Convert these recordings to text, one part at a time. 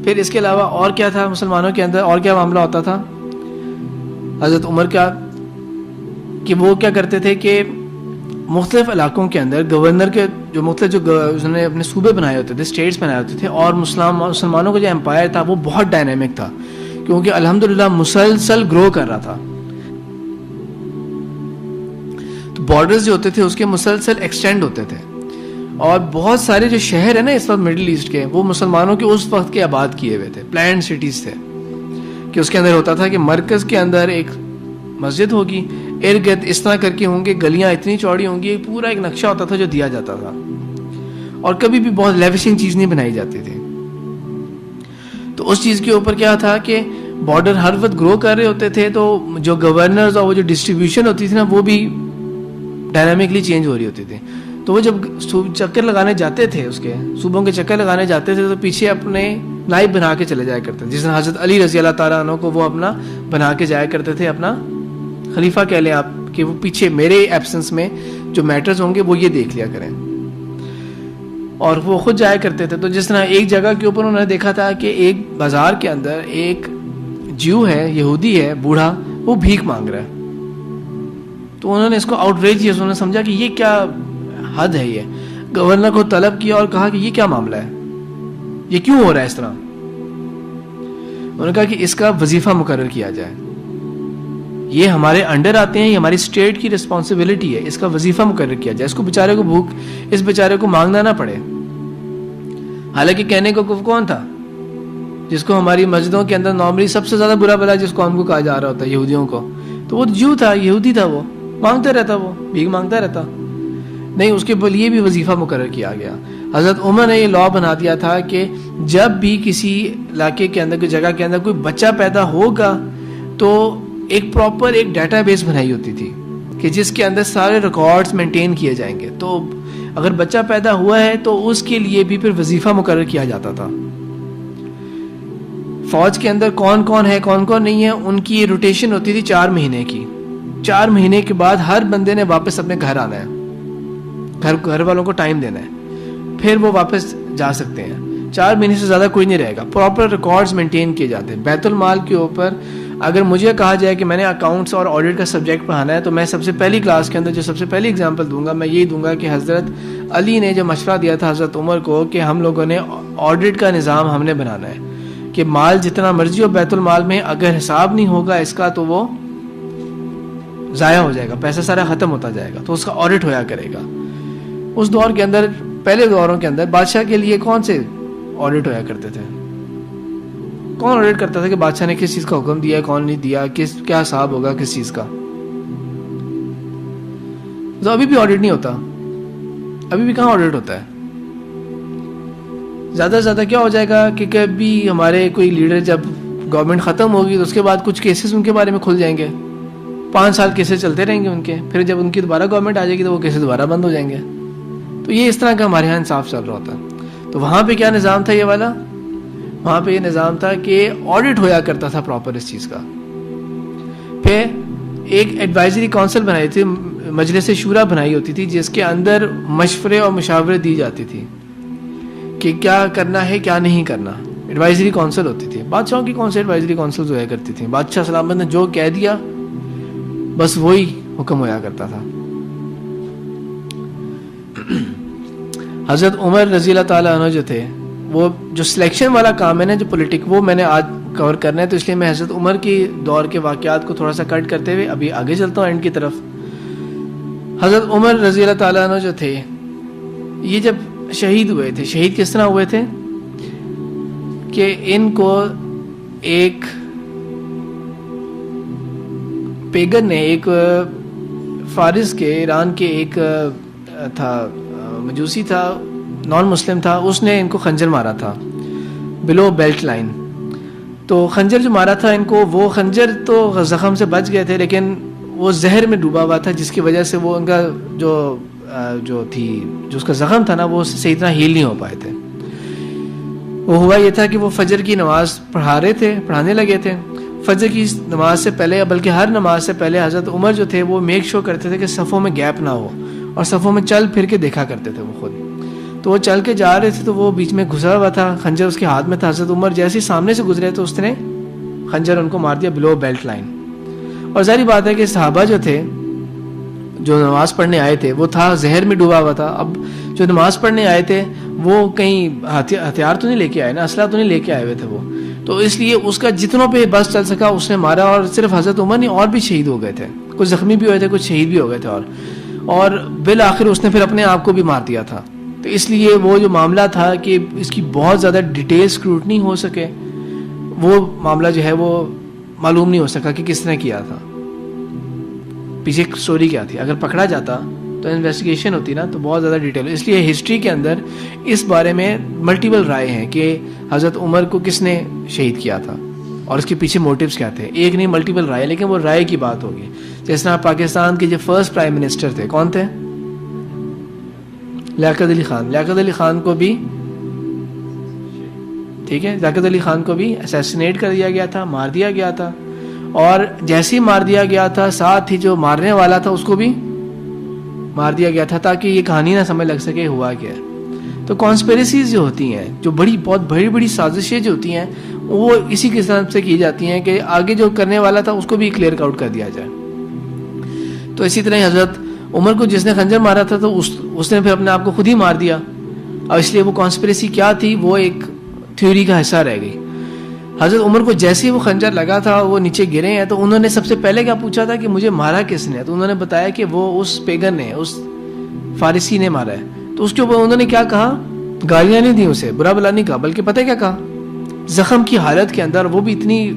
پھر اس کے علاوہ اور کیا تھا مسلمانوں کے اندر، اور کیا معاملہ ہوتا تھا حضرت عمر کا، کہ وہ کیا کرتے تھے کہ مختلف علاقوں کے اندر گورنر کے جو مختلف جو انہوں نے اپنے صوبے بنائے ہوتے تھے، اسٹیٹس بنائے ہوتے تھے، اور مسلمانوں کا جو امپائر تھا وہ بہت ڈائنامک تھا، کیونکہ الحمدللہ مسلسل گرو کر رہا تھا. تو بارڈرز جو ہوتے تھے اس کے مسلسل ایکسٹینڈ ہوتے تھے، اور بہت سارے جو شہر ہیں نا اس وقت مڈل ایسٹ کے، وہ مسلمانوں کے اس وقت کے آباد کیے ہوئے تھے، پلانڈ سٹیز تھے، کہ اس کے اندر ہوتا تھا کہ مرکز کے اندر ایک مسجد ہوگی، ارد گرد اس طرح کر کے ہوں گے، گلیاں اتنی چوڑی ہوں گی، پورا ایک نقشہ ہوتا تھا جو دیا جاتا تھا، اور کبھی بھی بہت لیوشنگ چیز نہیں بنائی جاتی تھی. تو اس چیز کے اوپر کیا تھا کہ بارڈر ہر وقت گرو کر رہے ہوتے تھے، تو جو گورنرز اور وہ جو ڈسٹریبیوشن ہوتی تھی نا وہ بھی ڈائنامکلی چینج ہو رہی ہوتی تھی. تو وہ جب چکر لگانے جاتے تھے، اس کے صوبوں کے چکر لگانے جاتے تھے، تو پیچھے اپنے نائب بنا کے چلے جایا کرتے تھے، جس طرح حضرت علی رضی اللہ تعالیٰ عنہ کو وہ اپنا بنا کے جایا کرتے تھے، اپنا خلیفہ کہہ لیں آپ، کہ وہ پیچھے میرے ایبسنس میں جو میٹرز ہوں گے وہ یہ دیکھ لیا کریں. اور وہ خود جایا کرتے تھے. تو جس طرح ایک جگہ کے اوپر انہوں نے دیکھا تھا کہ ایک بازار کے اندر ایک جیو ہے، یہودی ہے، بوڑھا، وہ بھیک مانگ رہا ہے. تو انہوں نے اس کو آؤٹریجیس، انہوں نے سمجھا کہ یہ کیا حد ہے، یہ گورنر کو طلب کیا اور کہا کہ یہ کیا معاملہ ہے، یہ کیوں ہو رہا ہے اس طرح. انہوں نے کہا کہ اس کا وظیفہ مقرر کیا جائے، یہ ہمارے انڈر آتے ہیں، یہ ہماری اسٹیٹ کی رسپانسبلٹی ہے، اس کا وظیفہ مقرر کیا جائے، اس کو بیچارے کو بھوک، اس بیچارے کو مانگنا نہ پڑے. حالانکہ کہنے کو کون تھا، جس کو ہماری مسجدوں کے اندر نارملی سب سے زیادہ برا بلا جس قوم کو کہا جا رہا ہوتا ہے، یہودیوں کو، تو وہ جو تھا، یہودی تھا، وہ مانگتا رہتا، وہ بھیک مانگتا رہتا. نہیں، اس کے لیے بھی وظیفہ مقرر کیا گیا. حضرت عمر نے یہ لا بنا دیا تھا کہ جب بھی کسی علاقے کے اندر، کوئی جگہ کے اندر کوئی بچہ پیدا ہوگا تو ایک پراپر ایک ڈیٹا بیس بنائی ہوتی تھی کہ جس کے اندر سارے ریکارڈز مینٹین کیے جائیں گے. تو اگر بچہ پیدا ہوا ہے تو اس کے لیے بھی پھر وظیفہ مقرر کیا جاتا تھا. فوج کے اندر کون کون ہے، کون کون نہیں ہے، ان کی روٹیشن ہوتی تھی 4 مہینے کی. 4 مہینے کے بعد ہر بندے نے واپس اپنے گھر آنا ہے، گھر والوں کو ٹائم دینا ہے، پھر وہ واپس جا سکتے ہیں. 4 مہینے سے زیادہ کوئی نہیں رہے گا. پراپر ریکارڈز مینٹین کیے جاتے ہیں. بیت المال کے اوپر اگر مجھے کہا جائے کہ میں نے اکاؤنٹس اور آڈٹ کا سبجیکٹ پڑھانا ہے، تو میں سب سے پہلی کلاس کے اندر جو سب سے پہلی اگزامپل دوں گا، میں یہی دوں گا کہ حضرت علی نے جو مشورہ دیا تھا حضرت عمر کو کہ ہم لوگوں نے آڈٹ کا نظام ہم نے بنانا ہے کہ مال جتنا مرضی ہو بیت المال میں، اگر حساب نہیں ہوگا اس کا تو وہ ضائع ہو جائے گا، پیسہ سارا ختم ہوتا جائے گا، تو اس کا آڈٹ ہویا کرے گا. اس دور کے اندر، پہلے دوروں کے اندر، بادشاہ کے لیے کون سے آڈٹ ہویا کرتے تھے؟ کون آڈٹ کرتا تھا کہ بادشاہ نے کس چیز کا حکم دیا، کون نہیں دیا، کیا حساب ہوگا کس چیز کا؟ تو ابھی بھی آڈٹ نہیں ہوتا، ابھی بھی کہاں آڈٹ ہوتا ہے. زیادہ سے زیادہ کیا ہو جائے گا کہ کبھی ہمارے کوئی لیڈر، جب گورنمنٹ ختم ہوگی تو اس کے بعد کچھ کیسز ان کے بارے میں کھل جائیں گے، 5 سال کیسز چلتے رہیں گے ان کے، پھر جب ان کی دوبارہ گورنمنٹ آ جائے گی تو وہ کیسز دوبارہ بند ہو جائیں گے. تو یہ اس طرح کا ہمارے ہاں انصاف چل رہا ہوتا ہے. تو وہاں پہ کیا نظام تھا یہ والا؟ وہاں پہ یہ نظام تھا کہ آڈٹ ہویا کرتا تھا پراپر اس چیز کا. پھر ایک ایڈوائزری کونسل بنائی تھی، مجلس شورا بنائی ہوتی تھی، جس کے اندر مشورے اور مشاورے دی جاتی تھی کہ کیا کرنا ہے کیا نہیں کرنا. ایڈوائزری کونسل ہوتی تھی. بادشاہوں کی کون سی ایڈوائزری کونسل ہوا کرتی تھی؟ بادشاہ سلامت نے جو کہہ دیا بس وہی حکم ہویا کرتا تھا. حضرت عمر رضی اللہ تعالیٰ عنہ جو تھے، وہ جو سلیکشن والا کام ہے نا، جو پولیٹک، وہ میں نے آج کور کرنا ہے، تو اس لیے میں حضرت عمر کی دور کے واقعات کو تھوڑا سا کٹ کرتے ہوئے ابھی آگے چلتا ہوں اینڈ کی طرف. حضرت عمر رضی اللہ تعالیٰ عنہ جو تھے، یہ جب شہید ہوئے تھے، شہید کس طرح ہوئے تھے کہ ان کو ایک پیگن نے، ایک فارس کے، ایران کے ایک تھا، مجوسی تھا، نان مسلم تھا، اس نے ان کو خنجر مارا تھا بلو بیلٹ لائن. تو خنجر جو مارا تھا ان کو، وہ خنجر تو زخم سے بچ گئے تھے، لیکن وہ زہر میں ڈوبا ہوا تھا، جس کی وجہ سے وہ ان کا جو اس کا زخم تھا نا، وہ صحیح طرح ہیل نہیں ہو پائے تھے. وہ ہوا یہ تھا کہ وہ فجر کی نماز پڑھانے لگے تھے. فجر کی نماز سے پہلے، بلکہ ہر نماز سے پہلے، حضرت عمر جو تھے وہ میک شور کرتے تھے کہ صفوں میں گیپ نہ ہو، اور صفوں میں چل پھر کے دیکھا کرتے تھے وہ خود. تو تو وہ چل کے جا رہے تھے تو وہ بیچ میں گھسا ہوا تھا, خنجر اس کے ہاتھ میں تھا. حضرت عمر جیسے سامنے سے گزرے تو اس نے خنجر ان کو مار دیا بلو بیلٹ لائن. اور ظاہری بات ہے کہ صحابہ جو تھے جو نماز پڑھنے آئے تھے وہ تھا زہر میں ڈوبا ہوا تھا. اب جو نماز پڑھنے آئے تھے وہ کہیں ہتھیار تو نہیں لے کے آئے نا, اسلحہ تو نہیں لے کے آئے ہوئے تھے وہ, تو اس لیے اس کا جتنوں پہ بس چل سکا اس نے مارا. اور صرف حضرت عمر نہیں اور بھی شہید ہو گئے تھے, کچھ زخمی بھی ہوئے تھے, کچھ شہید بھی ہو گئے تھے. اور بالآخر اس نے پھر اپنے آپ کو بھی مار دیا تھا. تو اس لیے وہ جو معاملہ تھا کہ اس کی بہت زیادہ ڈیٹیل اسکروٹنی ہو سکے, وہ معاملہ جو ہے وہ معلوم نہیں ہو سکا کہ کس نے کیا تھا, پیچھے سٹوری کیا تھی. اگر پکڑا جاتا تو انویسٹیگیشن ہوتی نا تو بہت زیادہ ڈیٹیل. اس لیے ہسٹری کے اندر اس بارے میں ملٹیپل رائے ہیں کہ حضرت عمر کو کس نے شہید کیا تھا اور اس کے پیچھے موٹیوز کیا تھے. ایک نہیں ملٹیپل رائے, لیکن وہ رائے کی بات ہوگی. جس طرح پاکستان کے جو فرسٹ پرائم منسٹر تھے کون تھے؟ لیاقت علی خان. لیاقت علی خان کو بھی ٹھیک ہے, لیاقت علی خان کو بھی اسیسینیٹ کر دیا گیا تھا, مار دیا گیا تھا. اور جیسے ہی مار دیا گیا تھا ساتھ ہی جو مارنے والا تھا اس کو بھی مار دیا گیا تھا تاکہ یہ کہانی نہ سمجھ لگ سکے ہوا کیا. تو کانسپیریسیز جو ہوتی ہیں, جو بہت بڑی بڑی سازشیں جو ہوتی ہیں وہ اسی قسم سے کی جاتی ہیں کہ آگے جو کرنے والا تھا اس کو بھی کلیئر آؤٹ کر دیا جائے. تو اسی طرح حضرت عمر کو جس نے خنجر مارا تھا تو اس نے پھر اپنے آپ کو خود ہی مار دیا. اور اس لیے وہ کانسپیریسی کیا تھی وہ ایک تھیوری کا حصہ رہ گئی. حضرت عمر کو جیسے ہی وہ خنجر لگا تھا وہ نیچے گرے ہیں تو انہوں نے سب سے پہلے کیا پوچھا تھا کہ مجھے مارا کس نے؟ تو انہوں نے بتایا کہ وہ اس پیگن نے, اس فارسی نے مارا ہے. تو اس کے اوپر انہوں نے کیا کہا, گالیاں نہیں دی اسے, برا بلا نہیں کہا, بلکہ پتہ کیا کہا, زخم کی حالت کے اندر, وہ بھی اتنی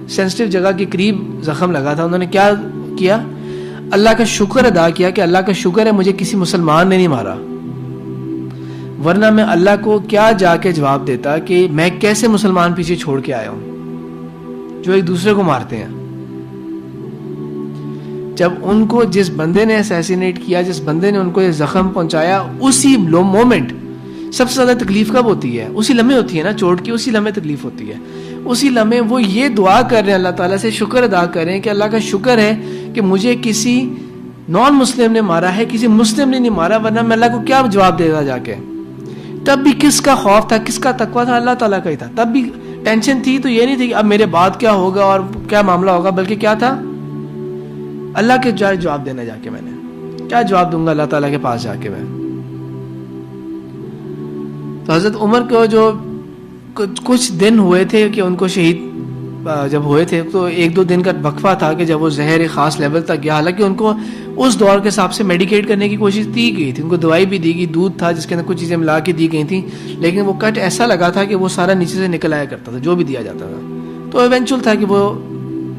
سینسٹیو جگہ کے قریب زخم لگا تھا, انہوں نے کیا کیا, اللہ کا شکر ادا کیا کہ اللہ کا شکر ہے مجھے کسی مسلمان نے نہیں مارا, ورنہ میں اللہ کو کیا جا کے جواب دیتا کہ میں کیسے مسلمان پیچھے چھوڑ کے آیا ہوں جو ایک دوسرے کو مارتے ہیں. جب ان کو جس بندے نے اسیسینیٹ کیا, جس بندے نے ان کو یہ زخم پہنچایا, اسی مومنٹ سب سے زیادہ تکلیف کب ہوتی ہے؟ اسی لمحے ہوتی ہے نا, چوٹ کی اسی لمحے تکلیف ہوتی ہے. اسی لمحے وہ یہ دعا کر رہے ہیں اللہ تعالیٰ سے, شکر ادا کر رہے ہیں کہ اللہ کا شکر ہے کہ مجھے کسی نان مسلم نے مارا ہے, کسی مسلم نے نہیں مارا, ورنہ میں اللہ کو کیا جواب دے گا جا کے. تب بھی کس کا خوف تھا, کس کا تقویٰ تھا؟ اللہ تعالیٰ کا ہی تھا. تب بھی ٹینشن تھی تو یہ نہیں تھی کہ اب میرے بعد کیا ہوگا اور کیا معاملہ ہوگا, بلکہ کیا تھا, اللہ کے جواب دینا جا کے میں نے کیا جواب دوں گا اللہ تعالیٰ کے پاس جا کے میں. تو حضرت عمر کو جو کچھ دن ہوئے تھے کہ ان کو شہید جب ہوئے تھے تو 1-2 دن کا وقفہ تھا کہ جب وہ زہر ایک خاص لیول تک گیا. حالانکہ ان کو اس دور کے حساب سے میڈیکیٹ کرنے کی کوشش کی گئی تھی, ان کو دوائی بھی دی گئی, دودھ تھا جس کے اندر کچھ چیزیں ملا کے دی گئی تھیں, لیکن وہ کٹ ایسا لگا تھا کہ وہ سارا نیچے سے نکل آیا کرتا تھا جو بھی دیا جاتا تھا. تو ایونچول تھا کہ وہ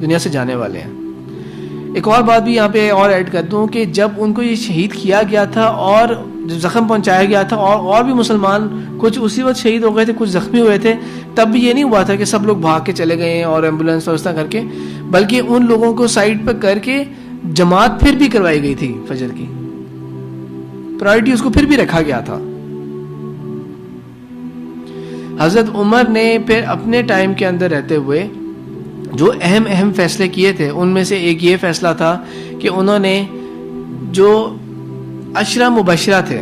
دنیا سے جانے والے ہیں. ایک اور بات بھی یہاں پہ اور ایڈ کر دوں کہ جب ان کو یہ شہید کیا گیا تھا اور جو زخم پہنچایا گیا تھا اور بھی مسلمان کچھ اسی وقت شہید ہو گئے تھے, کچھ زخمی ہوئے تھے, تب بھی یہ نہیں ہوا تھا کہ سب لوگ بھاگ کے چلے گئے ہیں اور ایمبولینس اور اس طرح کر کے, بلکہ ان لوگوں کو سائڈ پہ کر کے جماعت پھر بھی کروائی گئی تھی. فجر کی پرائرٹی اس کو پھر بھی رکھا گیا تھا. حضرت عمر نے پھر اپنے ٹائم کے اندر رہتے ہوئے جو اہم فیصلے کیے تھے ان میں سے ایک یہ فیصلہ تھا کہ انہوں نے جو عشرہ مبشرہ تھے,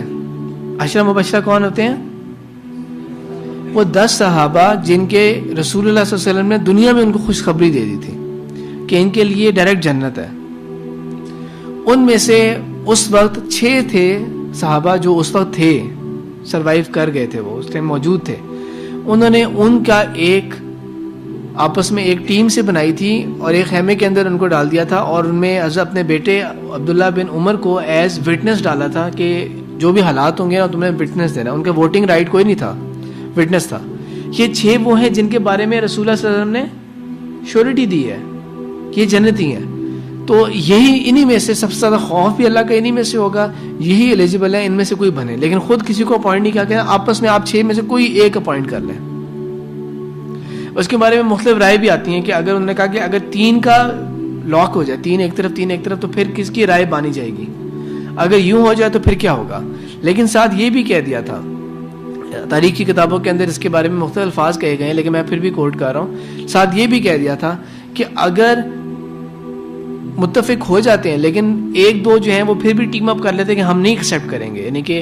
عشرہ مبشرہ کون ہوتے ہیں؟ وہ 10 صحابہ جن کے رسول اللہ صلی اللہ علیہ وسلم نے دنیا میں ان کو خوشخبری دے دی تھی کہ ان کے لیے ڈائریکٹ جنت ہے. ان میں سے اس وقت 6 تھے صحابہ جو اس وقت تھے, سروائیو کر گئے تھے, وہ اس ٹائم موجود تھے. انہوں نے ان کا ایک آپس میں ایک ٹیم سے بنائی تھی اور ایک خیمے کے اندر ان کو ڈال دیا تھا, اور ان میں حضرت اپنے بیٹے عبداللہ بن عمر کو ایز وٹنس ڈالا تھا کہ جو بھی حالات ہوں گے نا تمہیں وٹنس دینا. ان کا ووٹنگ رائٹ کوئی نہیں تھا, وٹنس تھا. یہ 6 وہ ہیں جن کے بارے میں رسول اللہ صلی اللہ علیہ وسلم نے شیورٹی دی ہے کہ یہ جنتی ہیں. تو یہی انہی میں سے سب سے زیادہ خوف بھی اللہ کا انہی میں سے ہوگا, یہی ایلیجیبل ہے ان میں سے کوئی بنے. لیکن خود کسی کو اپوائنٹ نہیں کیا کہ آپس میں آپ 6 میں سے کوئی ایک اپوائنٹ کر لیں. اس کے بارے میں مختلف رائے بھی آتی ہیں کہ اگر انہوں نے کہا کہ اگر 3 کا لاک ہو جائے, 3 ایک طرف 3 ایک طرف, تو پھر کس کی رائے مانی جائے گی؟ اگر یوں ہو جائے تو پھر کیا ہوگا؟ لیکن ساتھ یہ بھی کہہ دیا تھا, تاریخ کی کتابوں کے اندر اس کے بارے میں مختلف الفاظ کہے گئے ہیں لیکن میں پھر بھی کوٹ کر رہا ہوں, ساتھ یہ بھی کہہ دیا تھا کہ اگر متفق ہو جاتے ہیں لیکن 1-2 جو ہیں وہ پھر بھی ٹیم اپ کر لیتے ہیں کہ ہم نہیں ایکسیپٹ کریں گے, یعنی کہ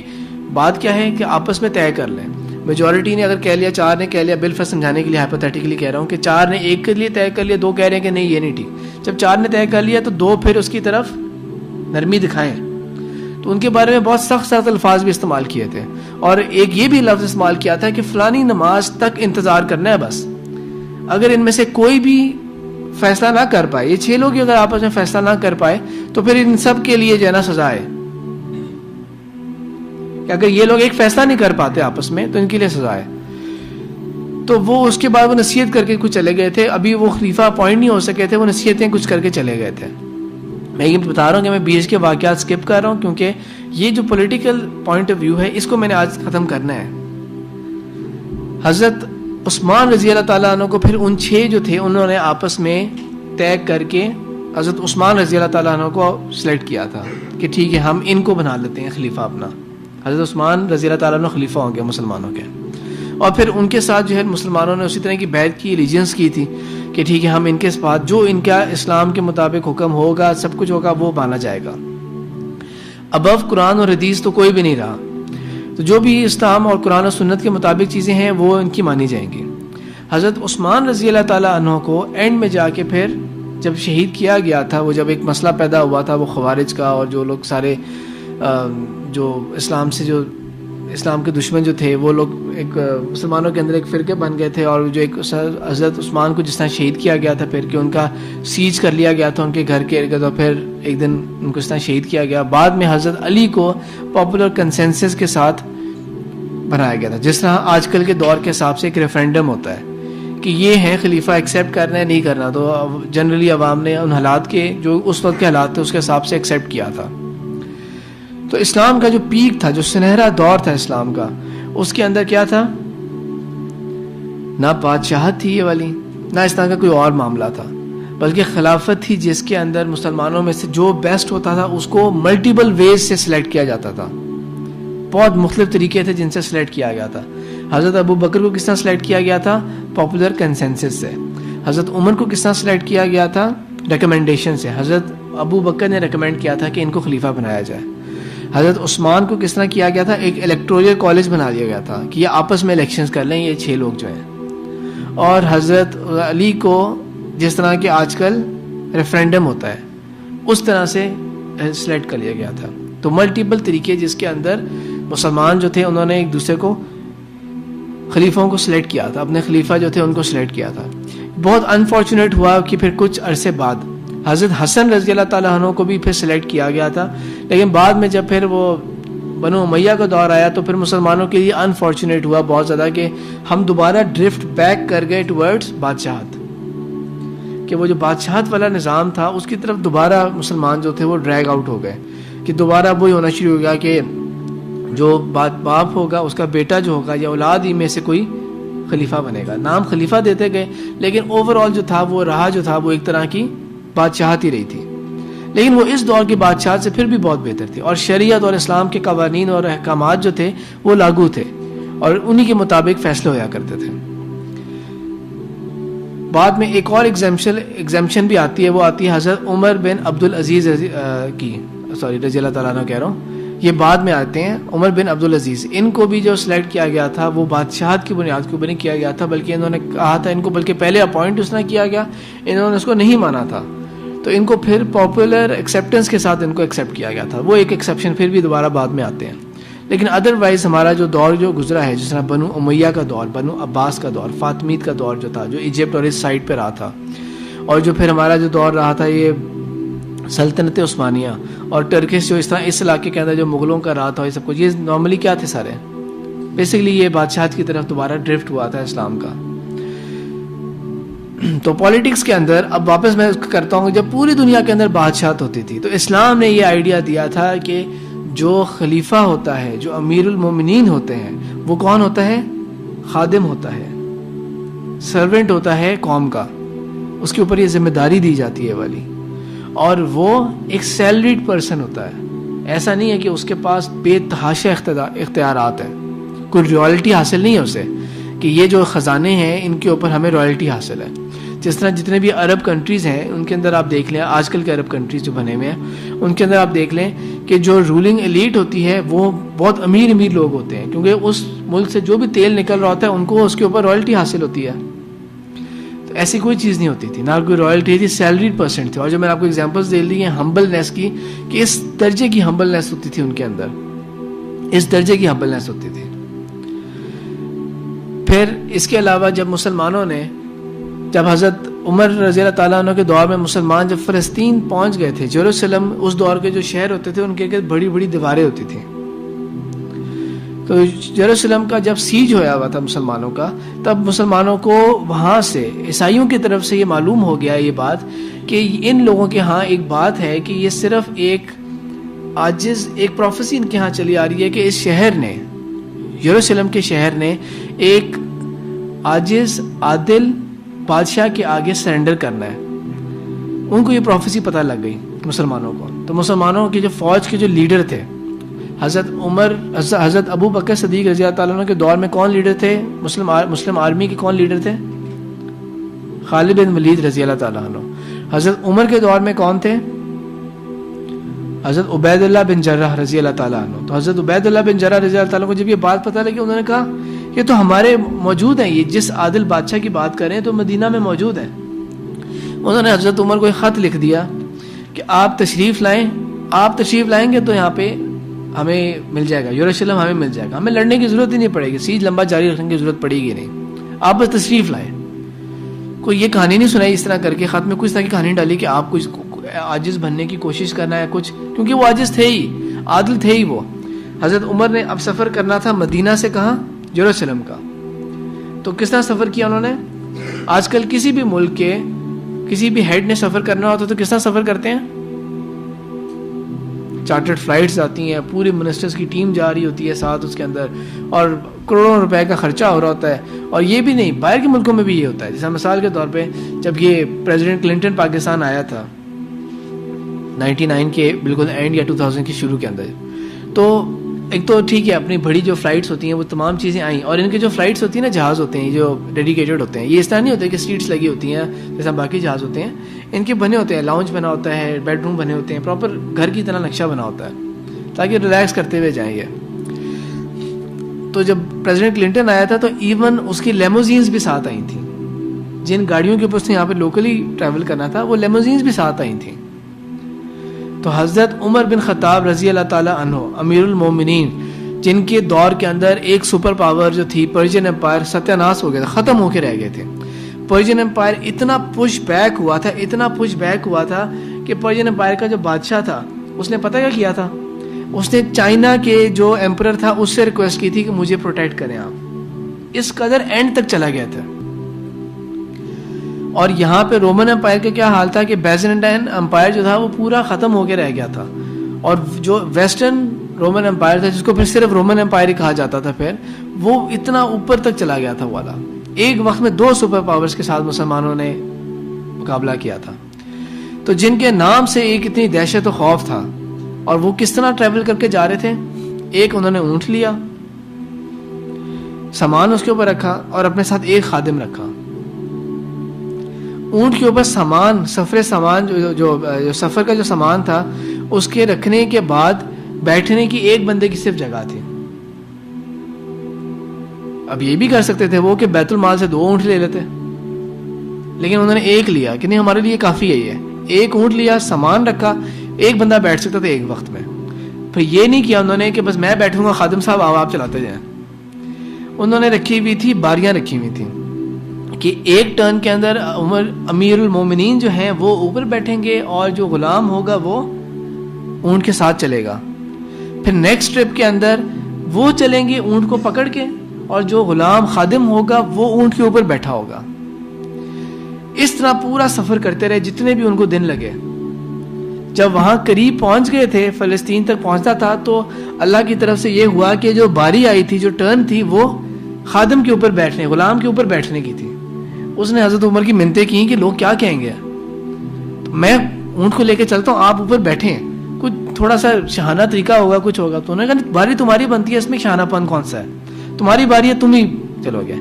بات کیا ہے کہ آپس میں طے کر لیں. میجورٹی نے اگر کہہ لیا, 4 نے کہہ لیا, بالفرض سمجھانے کے لیے ہائپوتھیٹیکلی کہہ رہا ہوں کہ 4 نے ایک کے لیے طے کر لیا, 2 کہہ رہے ہیں کہ نہیں یہ نہیں ٹھیک. جب 4 نے طے کر لیا تو 2 پھر اس کی طرف نرمی دکھائیں. تو ان کے بارے میں بہت سخت سخت الفاظ بھی استعمال کیے تھے, اور ایک یہ بھی لفظ استعمال کیا تھا کہ فلانی نماز تک انتظار کرنا ہے بس. اگر ان میں سے کوئی بھی فیصلہ نہ کر پائے, یہ 6 لوگ اگر آپس میں فیصلہ نہ کر پائے تو پھر ان سب کے لیے جو ہے نا سزا ہے. کہ اگر یہ لوگ ایک فیصلہ نہیں کر پاتے آپس میں تو ان کے لیے سزا ہے. تو وہ اس کے بعد وہ نصیحت کر کے کچھ چلے گئے تھے. ابھی وہ خلیفہ اپوائنٹ نہیں ہو سکے تھے, وہ نصیحتیں کچھ کر کے چلے گئے تھے. میں یہ بتا رہا ہوں کہ میں بیچ کے واقعات سکپ کر رہا ہوں, کیونکہ یہ جو پولیٹیکل پوائنٹ آف ویو ہے اس کو میں نے آج ختم کرنا ہے. حضرت عثمان رضی اللہ تعالیٰ عنہ کو پھر ان 6 جو تھے انہوں نے آپس میں طے کر کے حضرت عثمان رضی اللہ تعالیٰ عنہ کو سلیکٹ کیا تھا کہ ٹھیک ہے ہم ان کو بنا لیتے ہیں خلیفہ اپنا. حضرت عثمان رضی اللہ تعالیٰ عنہ خلیفہ ہوں گے مسلمانوں کے. اور پھر ان کے ساتھ جو ہے مسلمانوں نے اسی طرح کی بیعت کی, الیجنس کی تھی کہ ٹھیک ہے ہم ان کے ساتھ جو ان کا اسلام کے مطابق حکم ہوگا, سب کچھ ہوگا, وہ مانا جائے گا. ابو قرآن اور حدیث تو کوئی بھی نہیں رہا. تو جو بھی اسلام اور قرآن و سنت کے مطابق چیزیں ہیں وہ ان کی مانی جائیں گی. حضرت عثمان رضی اللہ تعالیٰ عنہ کو اینڈ میں جا کے پھر جب شہید کیا گیا تھا, وہ جب ایک مسئلہ پیدا ہوا تھا وہ خوارج کا, اور جو لوگ سارے جو اسلام کے دشمن جو تھے وہ لوگ ایک مسلمانوں کے اندر ایک فرقے بن گئے تھے, اور جو ایک حضرت عثمان کو جس طرح شہید کیا گیا تھا پھر کہ ان کا سیج کر لیا گیا تھا ان کے گھر کے ارد گرد, اور پھر ایک دن ان کو اس طرح شہید کیا گیا. بعد میں حضرت علی کو پاپولر کنسنسس کے ساتھ بنایا گیا تھا, جس طرح آج کل کے دور کے حساب سے ایک ریفرینڈم ہوتا ہے کہ یہ ہے خلیفہ ایکسیپٹ کرنا ہے نہیں کرنا. تو جنرلی عوام نے ان حالات کے جو اس وقت کے حالات تھے اس کے حساب سے ایکسیپٹ کیا تھا. تو اسلام کا جو پیک تھا, جو سنہرا دور تھا اسلام کا, اس کے اندر کیا تھا؟ نہ بادشاہت تھی یہ والی, نہ اس طرح کا کوئی اور معاملہ تھا, بلکہ خلافت تھی جس کے اندر مسلمانوں میں سے جو بیسٹ ہوتا تھا اس کو ملٹیپل ویز سے سلیکٹ کیا جاتا تھا. بہت مختلف طریقے تھے جن سے سلیکٹ کیا گیا تھا. حضرت ابو بکر کو کس طرح سلیکٹ کیا گیا تھا؟ پاپولر کنسنسس سے. حضرت عمر کو کس طرح سلیکٹ کیا گیا تھا؟ ریکمنڈیشن سے. حضرت ابو بکر نے ریکمینڈ کیا تھا کہ ان کو خلیفہ بنایا جائے. حضرت عثمان کو کس طرح کیا گیا تھا؟ ایک الیکٹورل کالج بنا دیا گیا تھا کہ یہ آپس میں الیکشنز کر لیں یہ 6 لوگ جو ہیں. اور حضرت علی کو جس طرح کہ آج کل ریفرینڈم ہوتا ہے اس طرح سے سلیکٹ کر لیا گیا تھا. تو ملٹیپل طریقے جس کے اندر مسلمان جو تھے انہوں نے ایک دوسرے کو خلیفوں کو سلیکٹ کیا تھا, اپنے خلیفہ جو تھے ان کو سلیکٹ کیا تھا. بہت انفارچونیٹ ہوا کہ پھر کچھ عرصے بعد حضرت حسن رضی اللہ تعالیٰ عنہ کو بھی پھر سلیکٹ کیا گیا تھا, لیکن بعد میں جب پھر وہ بنو امیہ کا دور آیا تو پھر مسلمانوں کے لیے انفارچونیٹ ہوا بہت زیادہ کہ ہم دوبارہ ڈرفٹ بیک کر گئے ٹورڈز بادشاہت, کہ وہ جو بادشاہت والا نظام تھا اس کی طرف دوبارہ مسلمان جو تھے وہ ڈریگ آؤٹ ہو گئے, کہ دوبارہ وہی ہونا شروع ہو گیا کہ جو باپ ہوگا اس کا بیٹا جو ہوگا یا اولاد ہی میں سے کوئی خلیفہ بنے گا. نام خلیفہ دیتے گئے لیکن اوور آل جو تھا وہ رہا جو تھا وہ ایک طرح کی بادشاہت ہی رہی تھی, لیکن وہ اس دور کی بادشاہت سے پھر بھی بہت بہتر تھی, اور شریعت اور اسلام کے قوانین اور احکامات جو تھے وہ لاگو تھے اور انہی کے مطابق فیصلے ہویا کرتے تھے. بعد میں ایک اور ایگزیمشن بھی آتی ہے, وہ آتی ہے حضرت عمر بن عبدالعزیز کی, رضی اللہ تعالیٰ عنہ کہہ رہا ہوں, یہ بعد میں آتے ہیں. عمر بن عبدالعزیز, ان کو بھی جو سلیکٹ کیا گیا تھا وہ بادشاہت کی بنیاد کے اوپر نہیں کیا گیا تھا, بلکہ انہوں نے کہا تھا ان کو, بلکہ پہلے اپوائنٹ اس نے کیا گیا, انہوں نے اس کو نہیں مانا تھا, تو ان کو پھر پاپولر ایکسیپٹنس کے ساتھ ان کو ایکسیپٹ کیا گیا تھا. وہ ایک ایکسیپشن پھر بھی دوبارہ بعد میں آتے ہیں, لیکن ادروائز ہمارا جو دور جو گزرا ہے, جس طرح بنو امیہ کا دور, بنو عباس کا دور, فاطمیت کا دور جو تھا جو ایجپٹ اور اس سائڈ پہ رہا تھا, اور جو پھر ہمارا جو دور رہا تھا یہ سلطنت عثمانیہ اور ٹرکش جو اس طرح اس علاقے کے اندر جو مغلوں کا رہا تھا, یہ سب کچھ یہ نارملی کیا تھے سارے, بیسیکلی یہ بادشاہت کی طرف دوبارہ ڈرفٹ ہوا تھا اسلام کا. تو پالیٹکس کے اندر اب واپس میں کرتا ہوں, جب پوری دنیا کے اندر بادشاہت ہوتی تھی تو اسلام نے یہ آئیڈیا دیا تھا کہ جو خلیفہ ہوتا ہے, جو امیر المومنین ہوتے ہیں, وہ کون ہوتا ہے؟ خادم ہوتا ہے, سرونٹ ہوتا ہے قوم کا, اس کے اوپر یہ ذمہ داری دی جاتی ہے والی, اور وہ ایک سیلریڈ پرسن ہوتا ہے. ایسا نہیں ہے کہ اس کے پاس بے تحاشا اختیارات ہیں, کوئی رائلٹی حاصل نہیں ہے اسے کہ یہ جو خزانے ہیں ان کے اوپر ہمیں رائلٹی حاصل ہے. جس طرح جتنے بھی عرب کنٹریز ہیں ان کے اندر آپ دیکھ لیں, آج کل کے عرب کنٹریز جو بنے ہوئے ہیں ان کے اندر آپ دیکھ لیں کہ جو رولنگ ایلیٹ ہوتی ہے وہ بہت امیر امیر لوگ ہوتے ہیں, کیونکہ اس ملک سے جو بھی تیل نکل رہا ہوتا ہے ان کو اس کے اوپر رائلٹی حاصل ہوتی ہے. تو ایسی کوئی چیز نہیں ہوتی تھی, نہ کوئی رائلٹی تھی, سیلریڈ پرسن تھے. اور جو میں نے آپ کو ایگزامپلس دے دی ہیں ہمبلنیس کی, کہ اس درجے کی ہمبلنیس ہوتی تھی ان کے اندر, اس درجے کی ہمبلنیس ہوتی تھی. پھر اس کے علاوہ جب مسلمانوں نے, جب حضرت عمر رضی اللہ تعالیٰ عنہ کے دور میں مسلمان جب فلسطین پہنچ گئے تھے, یروشلم اس دور کے جو شہر ہوتے تھے ان کے بڑی بڑی دیواریں ہوتی تھیں. تو یروشلم کا جب سیج ہویا ہوا تھا مسلمانوں کا, تب مسلمانوں کو وہاں سے عیسائیوں کی طرف سے یہ معلوم ہو گیا یہ بات کہ ان لوگوں کے ہاں ایک بات ہے کہ یہ صرف ایک عاجز, ایک پروفیسی ان کے ہاں چلی آ رہی ہے کہ اس شہر نے, یروشلم کے شہر نے ایک عاجز عادل بادشاہ کے آگے سرنڈر کرنا ہے. ان کو یہ پروفیسی پتہ لگ گئی مسلمانوں کو. تو مسلمانوں کے جو فوج کے جو لیڈر تھے, حضرت عمر, حضرت ابو بکر صدیق رضی اللہ تعالیٰ عنہ کے دور میں کون لیڈر تھے, مسلم آرمی کے کون لیڈر تھے, خالد بن ولید رضی اللہ تعالیٰ عنہ. حضرت عمر کے دور میں کون تھے, حضرت عبید اللہ بن جرح رضی اللہ تعالیٰ عنہ. تو حضرت عبید اللہ بن جرح رضی اللہ تعالیٰ کو جب یہ بات پتہ لگی, انہوں نے کہا یہ تو ہمارے موجود ہیں, یہ جس عادل بادشاہ کی بات کریں تو مدینہ میں موجود ہیں. انہوں نے حضرت عمر کو ایک خط لکھ دیا کہ آپ تشریف لائیں, آپ تشریف لائیں گے تو یہاں پہ ہمیں مل جائے گا, یروشلم ہمیں مل جائے گا, ہمیں لڑنے کی ضرورت ہی نہیں پڑے گی, سیج لمبا جاری رکھنے کی ضرورت پڑے گی نہیں, آپ بس تشریف لائیں. کوئی یہ کہانی نہیں سنائی اس طرح کر کے, خط میں کچھ طرح کی کہانی ڈالی کہ آپ کچھ عاجز بننے کی کوشش کرنا ہے کچھ, کیونکہ وہ عاجز تھے ہی, عادل تھے ہی وہ. حضرت عمر نے اب سفر کرنا تھا مدینہ سے کہاں, یروشلم کا. تو کس طرح سفر کیا انہوں نے, آج کل کسی بھی ملک کے کسی بھی ہیڈ نے سفر کرنا ہوتا تو کس طرح سفر کرتے ہیں, چارٹرڈ فلائٹس آتی ہیں, پوری منسٹرز کی ٹیم جا رہی ہوتی ہے ساتھ اس کے اندر, اور کروڑوں روپے کا خرچہ ہو رہا ہوتا ہے. اور یہ بھی نہیں, باہر کے ملکوں میں بھی یہ ہوتا ہے. جیسا مثال کے طور پہ جب یہ پریزیڈنٹ کلنٹن پاکستان آیا تھا 99 کے بالکل اینڈ یا 2000 کے شروع کے اندر, تو ایک تو ٹھیک ہے اپنی بڑی جو فلائٹس ہوتی ہیں وہ تمام چیزیں آئیں, اور ان کے جو فلائٹس ہوتی ہیں نا, جہاز ہوتے ہیں جو ڈیڈیکیٹڈ ہوتے ہیں, یہ اس طرح نہیں ہوتے کہ سیٹس لگی ہوتی ہیں جیسا باقی جہاز ہوتے ہیں, ان کے بنے ہوتے ہیں, لاؤنج بنا ہوتا ہے, بیڈ روم بنے ہوتے ہیں, پراپر گھر کی طرح نقشہ بنا ہوتا ہے تاکہ ریلیکس کرتے ہوئے جائیں گے. تو جب پریزیڈنٹ کلنٹن آیا تھا تو ایون اس کی لیموزینز بھی ساتھ آئی تھیں, جن گاڑیوں کے اوپر اس نے یہاں پہ لوکلی ٹریول کرنا تھا وہ لیموزینز بھی ساتھ آئی تھیں. تو حضرت عمر بن خطاب رضی اللہ تعالیٰ عنہ امیر المومنین, جن کے دور کے اندر ایک سپر پاور جو تھی پرشین امپائر, ستیہ ناش ہو گیا تھا, ختم ہو کے رہ گئے تھے. پرشین امپائر اتنا پش بیک ہوا تھا, اتنا پش بیک ہوا تھا کہ پرشین امپائر کا جو بادشاہ تھا اس نے پتہ کیا کیا تھا, اس نے چائنا کے جو ایمپرر تھا اس سے ریکویسٹ کی تھی کہ مجھے پروٹیکٹ کریں آپ. اس قدر اینڈ تک چلا گیا تھا. اور یہاں پہ رومن امپائر کا کیا حال تھا کہ بیزنٹائن امپائر جو تھا وہ پورا ختم ہو کے رہ گیا تھا, اور جو ویسٹرن رومن امپائر تھا جس کو پھر صرف رومن امپائر ہی کہا جاتا تھا, پھر وہ اتنا اوپر تک چلا گیا تھا والا. ایک وقت میں 2 سپر پاورز کے ساتھ مسلمانوں نے مقابلہ کیا تھا. تو جن کے نام سے ایک اتنی دہشت و خوف تھا, اور وہ کس طرح ٹریول کر کے جا رہے تھے, ایک انہوں نے اونٹ لیا, سامان اس کے اوپر رکھا, اور اپنے ساتھ ایک خادم رکھا. اونٹ کے اوپر سامان, سامان جو سفر کا جو سامان تھا اس کے رکھنے کے بعد بیٹھنے کی ایک بندے کی صرف جگہ تھی. اب یہ بھی کر سکتے تھے وہ کہ بیت المال سے 2 اونٹ لے لیتے, لیکن انہوں نے ایک لیا کہ نہیں ہمارے لیے کافی ہے یہ, ایک اونٹ لیا, سامان رکھا, ایک بندہ بیٹھ سکتا تھا ایک وقت میں. پھر یہ نہیں کیا انہوں نے کہ بس میں بیٹھوں گا, خادم صاحب آپ چلاتے جائیں. انہوں نے رکھی ہوئی تھی, باریاں رکھی ہوئی تھیں کہ ایک ٹرن کے اندر امیر المومنین جو ہیں وہ اوپر بیٹھیں گے, اور جو غلام ہوگا وہ اونٹ کے ساتھ چلے گا. پھر نیکسٹ ٹرپ کے اندر وہ چلیں گے اونٹ کو پکڑ کے, اور جو غلام خادم ہوگا وہ اونٹ کے اوپر بیٹھا ہوگا. اس طرح پورا سفر کرتے رہے جتنے بھی ان کو دن لگے. جب وہاں قریب پہنچ گئے تھے, فلسطین تک پہنچتا تھا, تو اللہ کی طرف سے یہ ہوا کہ جو باری آئی تھی, جو ٹرن تھی, وہ خادم کے اوپر بیٹھنے, غلام کے اوپر بیٹھنے کی تھی. اس نے حضرت عمر کی منتیں کی کہ لوگ کیا کہیں گے, میں اونٹ کو لے کے چلتا ہوں, آپ اوپر بیٹھیں, کچھ تھوڑا سا شہانہ طریقہ ہوگا, کچھ ہوگا. تو انہوں نے کہا باری تمہاری بنتی ہے, اس میں شہانہ پن کون سا ہے, تمہاری باری ہے, تم ہی چلو گے.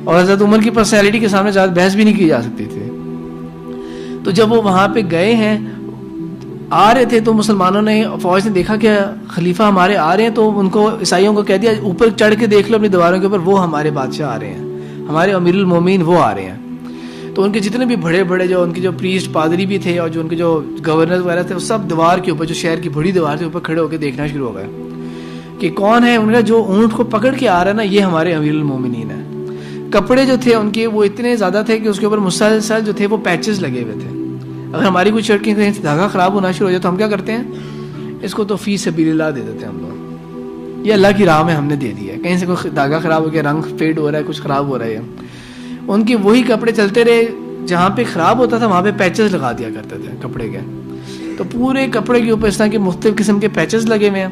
اور حضرت عمر کی پرسنالٹی کے سامنے زیادہ بحث بھی نہیں کی جا سکتی تھی, تو جب وہ وہاں پہ گئے ہیں آ رہے تھے تو مسلمانوں نے فوج نے دیکھا کہ خلیفہ ہمارے آ رہے ہیں, تو ان کو عیسائیوں کو کہہ دیا اوپر چڑھ کے دیکھ لو اپنی دیواروں کے اوپر, وہ ہمارے بادشاہ آ رہے ہیں, ہمارے امیر المومنین وہ آ رہے ہیں. تو ان کے جتنے بھی بڑے بڑے جو ان کے جو پریسٹ پادری بھی تھے اور جو ان کے جو گورنر وغیرہ تھے, وہ سب دیوار کے اوپر, جو شہر کی بڑی دیوار کے اوپر کھڑے ہو کے دیکھنا شروع ہو گئے کہ کون ہے. ان کا جو اونٹ کو پکڑ کے آ رہا ہے نا, یہ ہمارے امیر المومنین ہیں. کپڑے جو تھے ان کے وہ اتنے زیادہ تھے کہ اس کے اوپر مسلسل جو تھے وہ پیچز لگے ہوئے تھے. اگر ہماری کوئی شرٹ کی کہیں سے دھاگا خراب ہونا شروع ہو جائے تو ہم کیا کرتے ہیں, اس کو تو فی سبیل اللہ دے دیتے ہیں ہم لوگ, یہ اللہ کی راہ میں ہم نے دے دیا ہے. کہیں سے کوئی دھاگا خراب ہو گیا, رنگ فیڈ ہو رہا ہے, کچھ خراب ہو رہا ہے. ان کے وہی کپڑے چلتے رہے, جہاں پہ خراب ہوتا تھا وہاں پہ پیچز لگا دیا کرتے تھے کپڑے کے. تو پورے کپڑے کے اوپر اس طرح کے مختلف قسم کے پیچز لگے ہوئے ہیں.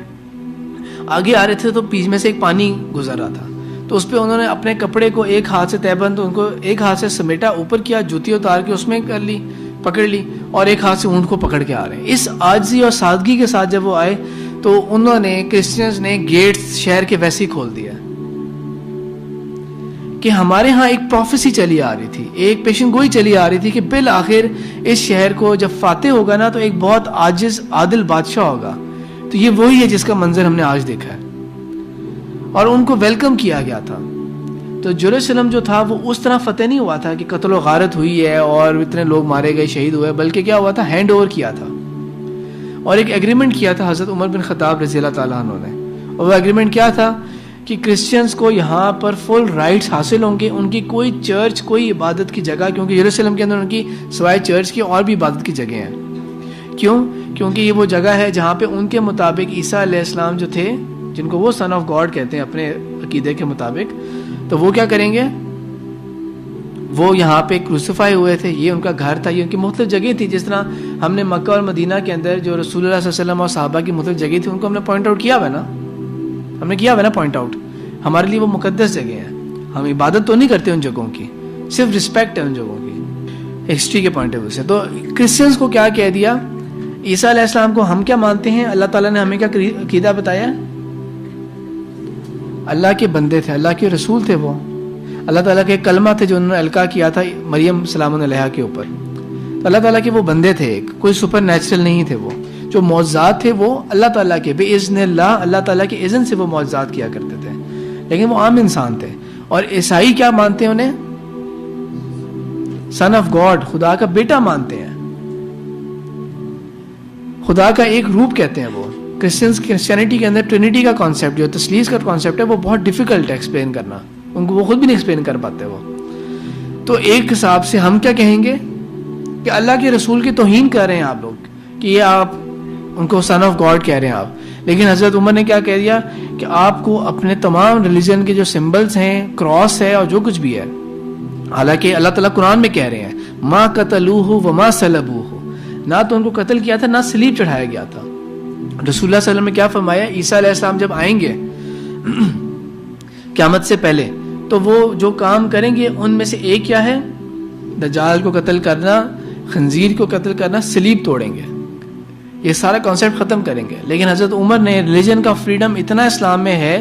آگے آ رہے تھے تو بیچ میں سے ایک پانی گزر رہا تھا, تو اس پہ انہوں نے اپنے کپڑے کو ایک ہاتھ سے تہبند, ان کو ایک ہاتھ سے سمیٹا, اوپر کیا, جوتی اتار کے اس میں کر لی, پکڑ لی, اور ایک ہاتھ سے اونٹ کو پکڑ کے آ رہے ہیں. اس عاجزی اور سادگی کے ساتھ جب وہ آئے تو انہوں نے, کرسچنز نے گیٹس شہر کے ویسے ہی کھول دیا کہ ہمارے ہاں ایک پروفیسی چلی آ رہی تھی, ایک پیشن گوئی چلی آ رہی تھی کہ بالآخر اس شہر کو جب فاتح ہوگا نا تو ایک بہت عاجز عادل بادشاہ ہوگا. تو یہ وہی ہے جس کا منظر ہم نے آج دیکھا ہے, اور ان کو ویلکم کیا گیا تھا. تو یروشلم جو تھا وہ اس طرح فتح نہیں ہوا تھا کہ قتل و غارت ہوئی ہے اور اتنے لوگ مارے گئے, شہید ہوئے, بلکہ کیا ہوا تھا, ہینڈ اوور کیا تھا. اور ایک ایگریمنٹ کیا تھا حضرت عمر بن خطاب رضی اللہ تعالیٰ عنہ نے, اور وہ ایگریمنٹ کیا تھا کہ کرسچنز کو یہاں پر فل رائٹس حاصل ہوں گے, ان کی کوئی چرچ, کوئی عبادت کی جگہ, کیونکہ یروشلم کے اندر ان کی سوائے چرچ کی اور بھی عبادت کی جگہ ہیں. کیوں؟ کیونکہ یہ وہ جگہ ہے جہاں پہ ان کے مطابق عیسیٰ علیہ السلام جو تھے, جن کو وہ سن آف گاڈ کہتے ہیں اپنے عقیدے کے مطابق, تو وہ کیا کریں گے, وہ یہاں پہ کروسیفائی ہوئے تھے. یہ ان کا گھر تھا, یہ ان کی مختلف جگہ تھی. جس طرح ہم نے مکہ اور مدینہ کے اندر جو رسول اللہ صلی اللہ علیہ وسلم اور صحابہ کی مختلف جگہ تھی ان کو ہم نے پوائنٹ آؤٹ کیا ہوا ہے نا, ہم نے کیا ہوا ہے نا پوائنٹ آؤٹ. ہمارے لیے وہ مقدس جگہ ہیں, ہم عبادت تو نہیں کرتے ان جگہوں کی, صرف رسپیکٹ ہے ان جگہوں کی ہسٹری کے پوائنٹ آف ویو سے. تو کرسچنس کو کیا کہہ دیا, عیسیٰ علیہ السلام کو ہم کیا مانتے ہیں, اللہ تعالیٰ نے ہمیں کیا عقیدہ بتایا, اللہ کے بندے تھے, اللہ کے رسول تھے. وہ اللہ تعالیٰ کے کلمہ تھے جو انہوں نے القا کیا تھا مریم سلام علیہا کے اوپر. تو اللہ تعالیٰ کے وہ بندے تھے, کوئی سپر نیچرل نہیں تھے. وہ جو معجزات تھے وہ اللہ تعالیٰ کے بِإِذْنِ اللہ, اللہ تعالیٰ کے اذن سے وہ معجزات کیا کرتے تھے, لیکن وہ عام انسان تھے. اور عیسائی کیا مانتے ہیں, انہیں سن آف گاڈ, خدا کا بیٹا مانتے ہیں, خدا کا ایک روپ کہتے ہیں. وہ کرسچینٹی کے اندر ٹرینٹی کا کانسیپٹ, جو تثلیث کا کانسیپٹ ہے, وہ بہت ڈیفیکلٹ ہے ایکسپلین کرنا, ان کو وہ خود بھی نہیں ایکسپلین کر پاتے وہ. تو ایک حساب سے ہم کیا کہیں گے کہ اللہ کے رسول کی توہین کر رہے ہیں آپ لوگ, کہ یہ آپ ان کو سن آف گاڈ کہہ رہے ہیں آپ. لیکن حضرت عمر نے کیا کہہ دیا کہ آپ کو اپنے تمام ریلیجن کے جو سمبلز ہیں, کراس ہے اور جو کچھ بھی ہے, حالانکہ اللہ تعالیٰ قرآن میں کہہ رہے ہیں ما قتلوہ وما صلبوہ, نہ تو ان کو قتل کیا تھا نہ سلیب چڑھایا گیا تھا. رسول اللہ صلی اللہ علیہ وسلم نے کیا فرمایا, عیسیٰ علیہ السلام جب آئیں گے قیامت سے پہلے تو وہ جو کام کریں گے ان میں سے ایک کیا ہے, دجال کو قتل کرنا, خنزیر کو قتل کرنا, سلیب توڑیں گے, یہ سارا کانسیپٹ ختم کریں گے. لیکن حضرت عمر نے, ریلیجن کا فریڈم اتنا اسلام میں ہے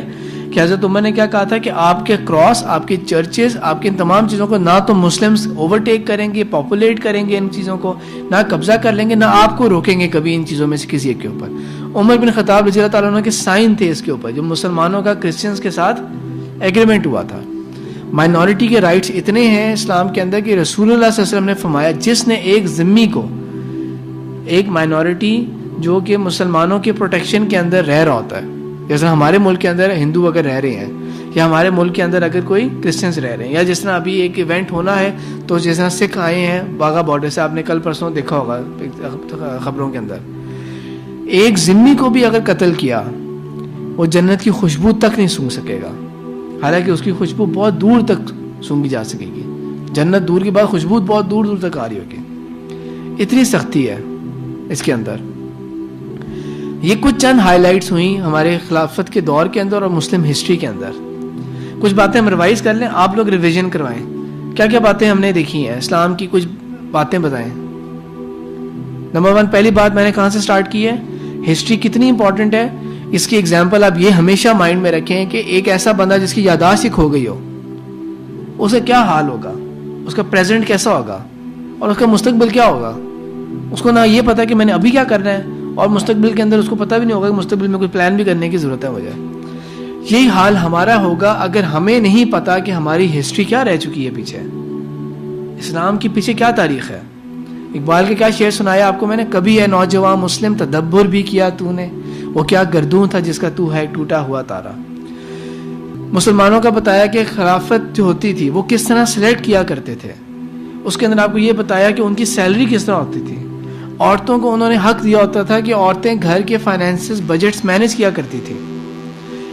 کہ حضرت عمر نے کیا کہا تھا کہ آپ کے کراس, آپ کی چرچز, آپ کی ان تمام چیزوں کو نہ تو مسلمز اوورٹیک کریں گے, پاپولیٹ کریں گے ان چیزوں کو, نہ قبضہ کر لیں گے, نہ آپ کو روکیں گے کبھی ان چیزوں میں سے کسی ایک کے اوپر. عمر بن خطاب رضی اللہ تعالیٰ عنہ کے سائن تھے اس کے اوپر, جو مسلمانوں کا کرسچنز کے ساتھ ایگریمنٹ ہوا تھا. مائنورٹی کے رائٹس اتنے ہیں اسلام کے اندر کہ رسول اللہ صلی اللہ علیہ وسلم نے فرمایا, جس نے ایک ذمی کو, ایک مائنورٹی جو کہ مسلمانوں کے پروٹیکشن کے اندر رہ رہا ہوتا ہے, جیسے ہمارے ملک کے اندر ہندو اگر رہ رہے ہیں, یا ہمارے ملک کے اندر اگر کوئی کرسچنز رہ رہے ہیں, یا جس طرح ابھی ایک ایونٹ ہونا ہے تو جس طرح سکھ آئے ہیں باغا بارڈر سے, آپ نے کل پرسوں دیکھا ہوگا خبروں کے اندر, ایک ذمی کو بھی اگر قتل کیا وہ جنت کی خوشبو تک نہیں سونگھ سکے گا, حالانکہ اس کی خوشبو بہت دور تک سونگھی جا سکے گی. جنت دور کی بات, خوشبو بہت دور دور تک آ رہی ہوگی. اتنی سختی ہے اس کے اندر. یہ کچھ چند ہائی لائٹس ہوئیں ہمارے خلافت کے دور کے اندر اور مسلم ہسٹری کے اندر. کچھ باتیں ہم ریوائز کر لیں, آپ لوگ ریویژن کروائیں, کیا کیا باتیں ہم نے دیکھی ہیں اسلام کی, کچھ باتیں بتائیں. نمبر 1, پہلی بات میں نے کہاں سے سٹارٹ کی ہے, ہسٹری کتنی امپورٹنٹ ہے. اس کی ایگزامپل آپ یہ ہمیشہ مائنڈ میں رکھیں کہ ایک ایسا بندہ جس کی یادداشت ہی کھو گئی ہو, اسے کیا حال ہوگا, اس کا پریزنٹ کیسا ہوگا, اور اس کا مستقبل کیا ہوگا. اس کو نہ یہ پتا کہ میں نے ابھی کیا کرنا ہے, اور مستقبل کے اندر اس کو پتہ بھی نہیں ہوگا کہ مستقبل میں کوئی پلان بھی کرنے کی ضرورت ہے مجھے. یہی حال ہمارا ہوگا اگر ہمیں نہیں پتا کہ ہماری ہسٹری کیا رہ چکی ہے پیچھے, اسلام کی پیچھے کیا تاریخ ہے. اقبال کے کیا شعر سنایا آپ کو میں نے, کبھی اے نوجوان مسلم تدبر بھی کیا تو نے, وہ کیا گردوں تھا جس کا تو ہے ٹوٹا ہوا تارا. مسلمانوں کا بتایا کہ خلافت جو ہوتی تھی وہ کس طرح سلیکٹ کیا کرتے تھے. اس کے اندر آپ کو یہ بتایا کہ ان کی سیلری کس طرح ہوتی تھی. عورتوں کو انہوں نے حق دیا ہوتا تھا کہ عورتیں گھر کے فائنینسز بجٹس مینیج کیا کرتی تھی.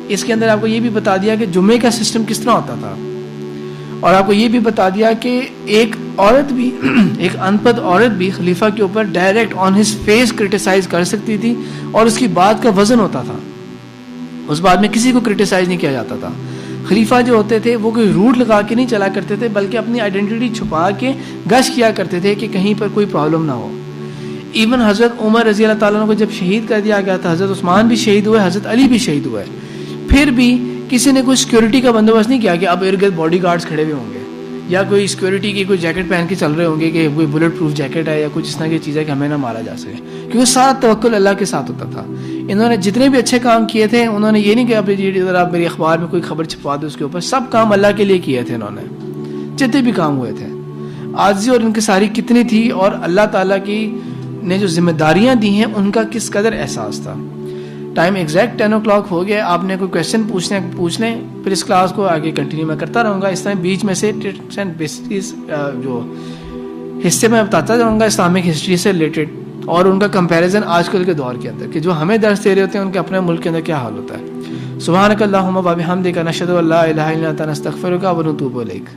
اس کے اندر آپ کو یہ بھی بتا دیا کہ جمعے کا سسٹم کس طرح ہوتا تھا, اور آپ کو یہ بھی بتا دیا کہ ایک عورت بھی ایک ان پڑھ عورت بھی خلیفہ کے اوپر direct on his face criticize کر سکتی تھی, اور اس کی بات کا وزن ہوتا تھا. اس بات میں کسی کو کرٹیسائز نہیں کیا جاتا تھا. خلیفہ جو ہوتے تھے وہ کوئی روٹ لگا کے نہیں چلا کرتے تھے, بلکہ اپنی آئیڈینٹی چھپا کے گشت کیا کرتے تھے کہ کہیں پر کوئی پرابلم نہ ہو. ایون حضرت عمر رضی اللہ تعالیٰ عنہ کو جب شہید کر دیا گیا تھا, حضرت عثمان بھی شہید ہوئے, حضرت علی بھی شہید ہوئے, پھر بھی کسی نے کوئی سیکورٹی کا بندوبست نہیں کیا کہ اب ارد گرد باڈی گارڈز کھڑے ہوئے ہوں گے, یا کوئی سیکورٹی کی کوئی جیکٹ پہن کے چل رہے ہوں گے کہ کوئی بلٹ پروف جیکٹ ہے یا کچھ اس طرح کی چیز ہے کہ ہمیں نہ مارا جا سکے, کیونکہ سارا توکل اللہ کے ساتھ ہوتا تھا. انہوں نے جتنے بھی اچھے کام کیے تھے, انہوں نے یہ نہیں کہا ذرا میری اخبار میں کوئی خبر چھپا دو اس کے اوپر, سب کام اللہ کے لیے کیے تھے انہوں نے, جتنے بھی کام ہوئے تھے. عاجزی اور ان کی ساری کتنی تھی, اور اللہ تعالیٰ کی نے جو ذمہ داریاں دی ہیں ان کا کس قدر احساس تھا. ٹائم ایگزیکٹ 10 o'clock ہو گیا. آپ نے کوئی کویشچن پوچھ لیں, پھر اس کلاس کو آگے کنٹینیو میں کرتا رہوں گا. اس طرح بیچ میں سے جو حصے میں بتاتا جاؤں گا اسلامک ہسٹری سے ریلیٹڈ, اور ان کا کمپیریزن آج کل کے دور کے اندر کہ جو ہمیں درس دے رہے ہوتے ہیں ان کے اپنے ملک کے اندر کیا حال ہوتا ہے. سبحانک اللہم و بحمدک نشہد ان لا الہ الا انت نستغفرک و نتوب الیک.